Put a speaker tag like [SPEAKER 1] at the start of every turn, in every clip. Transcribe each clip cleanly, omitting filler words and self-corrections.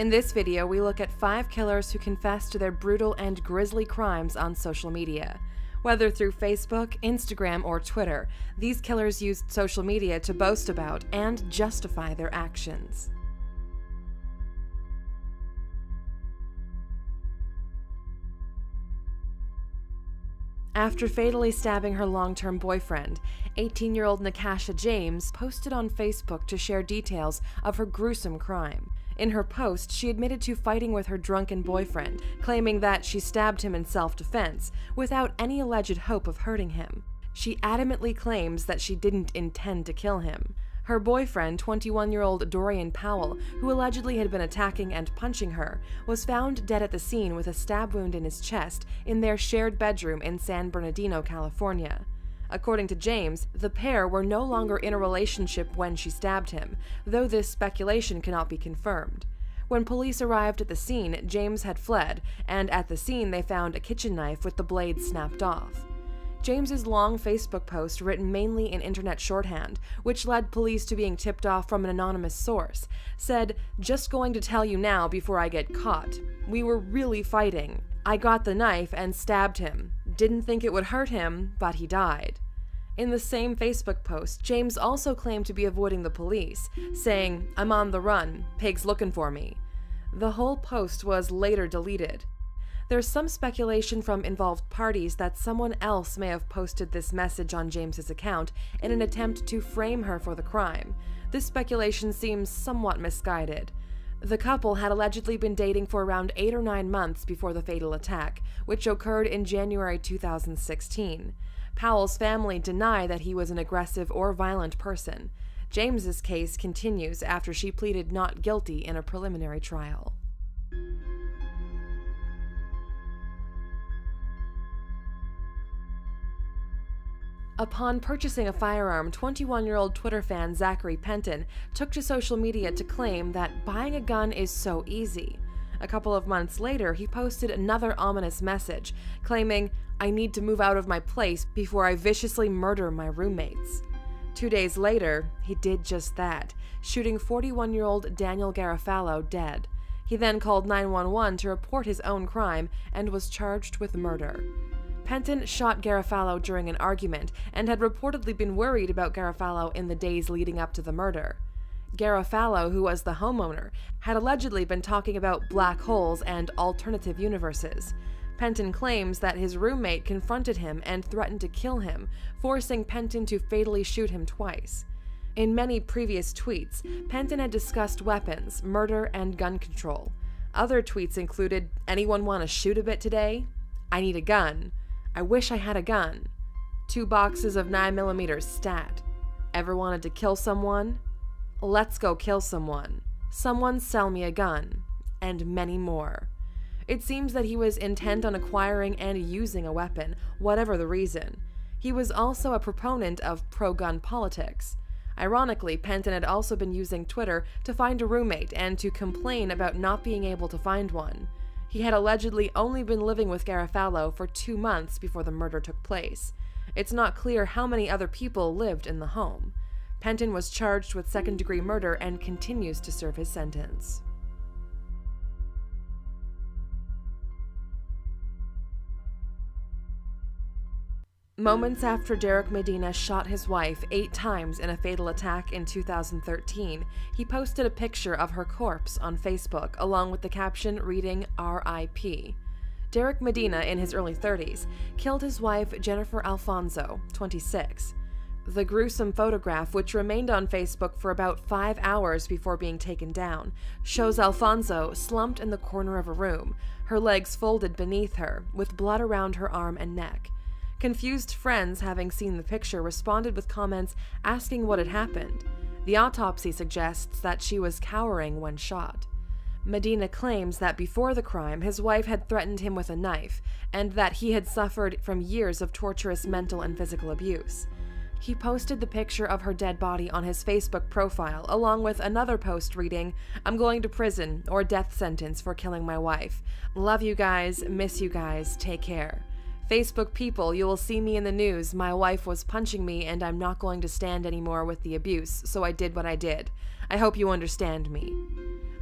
[SPEAKER 1] In this video, we look at 5 killers who confess to their brutal and grisly crimes on social media. Whether through Facebook, Instagram, or Twitter, these killers used social media to boast about and justify their actions. After fatally stabbing her long-term boyfriend, 18-year-old Nakasha James posted on Facebook to share details of her gruesome crime. In her post, she admitted to fighting with her drunken boyfriend, claiming that she stabbed him in self-defense, without any alleged hope of hurting him. She adamantly claims that she didn't intend to kill him. Her boyfriend, 21-year-old Dorian Powell, who allegedly had been attacking and punching her, was found dead at the scene with a stab wound in his chest in their shared bedroom in San Bernardino, California. According to James, the pair were no longer in a relationship when she stabbed him, though this speculation cannot be confirmed. When police arrived at the scene, James had fled, and at the scene they found a kitchen knife with the blade snapped off. James's long Facebook post, written mainly in internet shorthand, which led police to being tipped off from an anonymous source, said, "Just going to tell you now before I get caught. We were really fighting. I got the knife and stabbed him. Didn't think it would hurt him, but he died." In the same Facebook post, James also claimed to be avoiding the police, saying, "I'm on the run. Pig's looking for me." The whole post was later deleted. There's some speculation from involved parties that someone else may have posted this message on James's account in an attempt to frame her for the crime. This speculation seems somewhat misguided. The couple had allegedly been dating for around 8 or 9 months before the fatal attack, which occurred in January 2016. Powell's family deny that he was an aggressive or violent person. James's case continues after she pleaded not guilty in a preliminary trial. Upon purchasing a firearm, 21-year-old Twitter fan Zachary Penton took to social media to claim that buying a gun is so easy. A couple of months later, he posted another ominous message, claiming, "I need to move out of my place before I viciously murder my roommates." 2 days later, he did just that, shooting 41-year-old Daniel Garofalo dead. He then called 911 to report his own crime and was charged with murder. Penton shot Garofalo during an argument and had reportedly been worried about Garofalo in the days leading up to the murder. Garofalo, who was the homeowner, had allegedly been talking about black holes and alternative universes. Penton claims that his roommate confronted him and threatened to kill him, forcing Penton to fatally shoot him twice. In many previous tweets, Penton had discussed weapons, murder, and gun control. Other tweets included, "Anyone want to shoot a bit today? I need a gun. I wish I had a gun. 2 boxes of 9mm stat. Ever wanted to kill someone? Let's go kill someone. Someone sell me a gun." And many more. It seems that he was intent on acquiring and using a weapon, whatever the reason. He was also a proponent of pro-gun politics. Ironically, Penton had also been using Twitter to find a roommate and to complain about not being able to find one. He had allegedly only been living with Garofalo for 2 months before the murder took place. It's not clear how many other people lived in the home. Penton was charged with second-degree murder and continues to serve his sentence. Moments after Derek Medina shot his wife 8 times in a fatal attack in 2013, he posted a picture of her corpse on Facebook along with the caption reading "R.I.P." Derek Medina, in his early 30s, killed his wife Jennifer Alfonso, 26. The gruesome photograph, which remained on Facebook for about 5 hours before being taken down, shows Alfonso slumped in the corner of a room, her legs folded beneath her, with blood around her arm and neck. Confused friends, having seen the picture, responded with comments asking what had happened. The autopsy suggests that she was cowering when shot. Medina claims that before the crime, his wife had threatened him with a knife, and that he had suffered from years of torturous mental and physical abuse. He posted the picture of her dead body on his Facebook profile, along with another post reading, "I'm going to prison or death sentence for killing my wife. Love you guys, miss you guys, take care. Facebook people, you will see me in the news. My wife was punching me and I'm not going to stand anymore with the abuse, so I did what I did. I hope you understand me."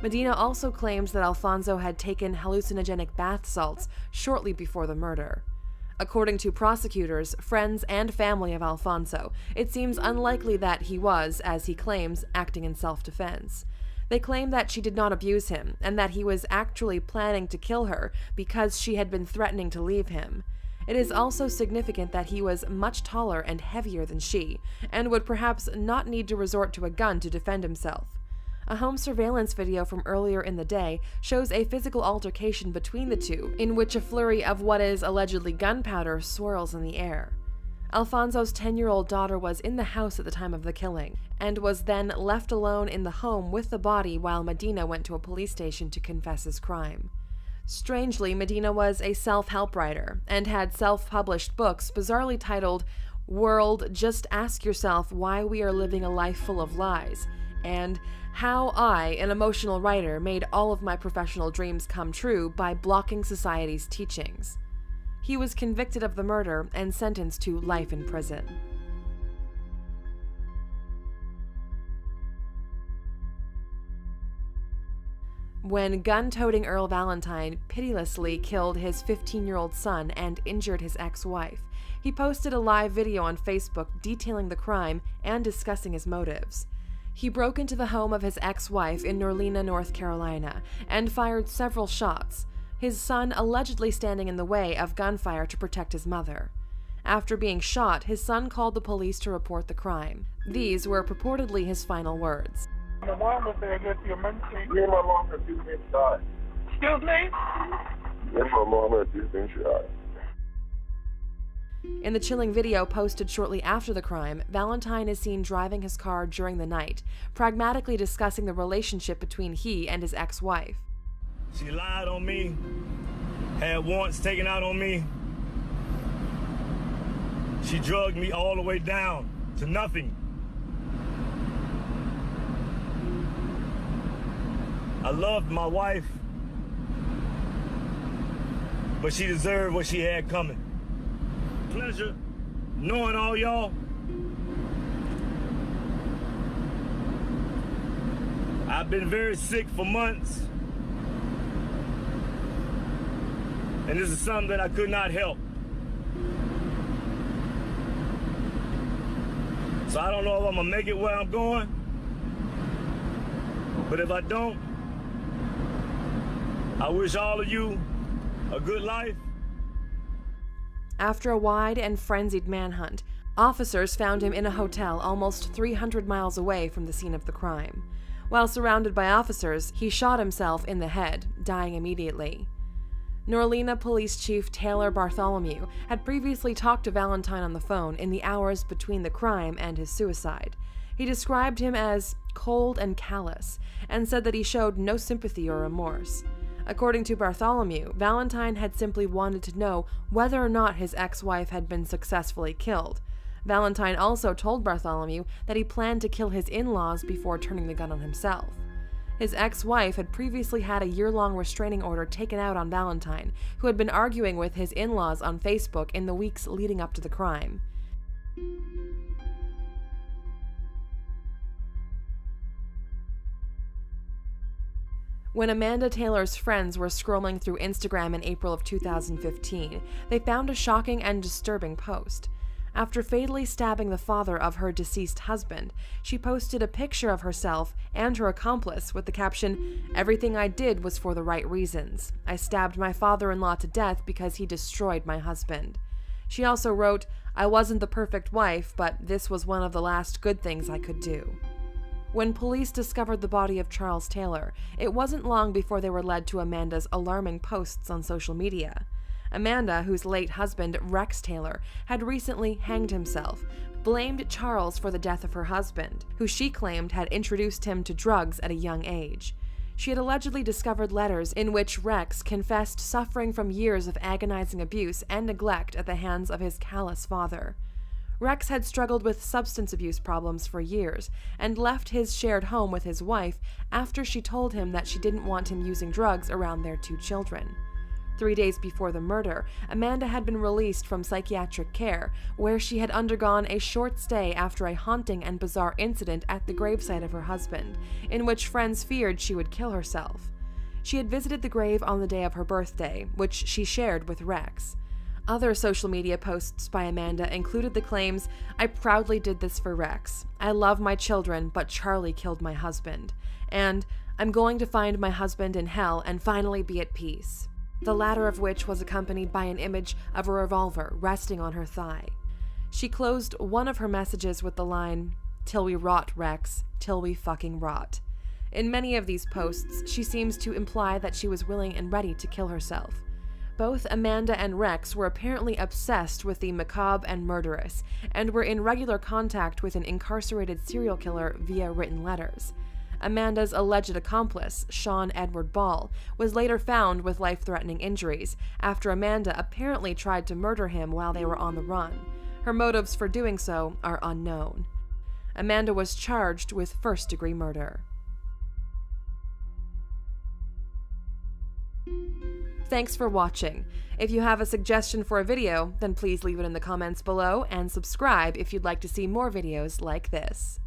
[SPEAKER 1] Medina also claims that Alfonso had taken hallucinogenic bath salts shortly before the murder. According to prosecutors, friends, and family of Alfonso, it seems unlikely that he was, as he claims, acting in self-defense. They claim that she did not abuse him, and that he was actually planning to kill her because she had been threatening to leave him. It is also significant that he was much taller and heavier than she, and would perhaps not need to resort to a gun to defend himself. A home surveillance video from earlier in the day shows a physical altercation between the two, in which a flurry of what is allegedly gunpowder swirls in the air. Alfonso's 10-year-old daughter was in the house at the time of the killing, and was then left alone in the home with the body while Medina went to a police station to confess his crime. Strangely, Medina was a self-help writer, and had self-published books bizarrely titled "World, Just Ask Yourself Why We Are Living a Life Full of Lies," and "How I, an Emotional Writer, Made All of My Professional Dreams Come True by Blocking Society's Teachings." He was convicted of the murder and sentenced to life in prison. When gun-toting Earl Valentine pitilessly killed his 15-year-old son and injured his ex-wife, he posted a live video on Facebook detailing the crime and discussing his motives. He broke into the home of his ex-wife in Norlena, North Carolina, and fired several shots, his son allegedly standing in the way of gunfire to protect his mother. After being shot, his son called the police to report the crime. These were purportedly his final words.
[SPEAKER 2] My mom was there against the emergency.
[SPEAKER 3] Me and my mom had just been shot.
[SPEAKER 2] Excuse me?
[SPEAKER 3] Me and my mom had just been shot.
[SPEAKER 1] In the chilling video posted shortly after the crime, Valentine is seen driving his car during the night, pragmatically discussing the relationship between he and his ex-wife.
[SPEAKER 4] She lied on me, had warrants taken out on me. She drugged me all the way down to nothing. I loved my wife, but she deserved what she had coming. Pleasure knowing all y'all. I've been very sick for months, and this is something that I could not help. So I don't know if I'm gonna make it where I'm going, but if I don't, I wish all of you a good life.
[SPEAKER 1] After a wide and frenzied manhunt, officers found him in a hotel almost 300 miles away from the scene of the crime. While surrounded by officers, he shot himself in the head, dying immediately. Norlena Police Chief Taylor Bartholomew had previously talked to Valentine on the phone in the hours between the crime and his suicide. He described him as cold and callous, and said that he showed no sympathy or remorse. According to Bartholomew, Valentine had simply wanted to know whether or not his ex-wife had been successfully killed. Valentine also told Bartholomew that he planned to kill his in-laws before turning the gun on himself. His ex-wife had previously had a year-long restraining order taken out on Valentine, who had been arguing with his in-laws on Facebook in the weeks leading up to the crime. When Amanda Taylor's friends were scrolling through Instagram in April of 2015, they found a shocking and disturbing post. After fatally stabbing the father of her deceased husband, she posted a picture of herself and her accomplice with the caption, "Everything I did was for the right reasons. I stabbed my father-in-law to death because he destroyed my husband." She also wrote, "I wasn't the perfect wife, but this was one of the last good things I could do." When police discovered the body of Charles Taylor, it wasn't long before they were led to Amanda's alarming posts on social media. Amanda, whose late husband, Rex Taylor, had recently hanged himself, blamed Charles for the death of her husband, who she claimed had introduced him to drugs at a young age. She had allegedly discovered letters in which Rex confessed suffering from years of agonizing abuse and neglect at the hands of his callous father. Rex had struggled with substance abuse problems for years and left his shared home with his wife after she told him that she didn't want him using drugs around their 2 children. 3 days before the murder, Amanda had been released from psychiatric care, where she had undergone a short stay after a haunting and bizarre incident at the gravesite of her husband, in which friends feared she would kill herself. She had visited the grave on the day of her birthday, which she shared with Rex. Other social media posts by Amanda included the claims, "I proudly did this for Rex. I love my children, but Charlie killed my husband." And, "I'm going to find my husband in hell and finally be at peace." The latter of which was accompanied by an image of a revolver resting on her thigh. She closed one of her messages with the line, "Till we rot, Rex, till we fucking rot." In many of these posts, she seems to imply that she was willing and ready to kill herself. Both Amanda and Rex were apparently obsessed with the macabre and murderous, and were in regular contact with an incarcerated serial killer via written letters. Amanda's alleged accomplice, Sean Edward Ball, was later found with life-threatening injuries after Amanda apparently tried to murder him while they were on the run. Her motives for doing so are unknown. Amanda was charged with first-degree murder. Thanks for watching. If you have a suggestion for a video, then please leave it in the comments below and subscribe if you'd like to see more videos like this.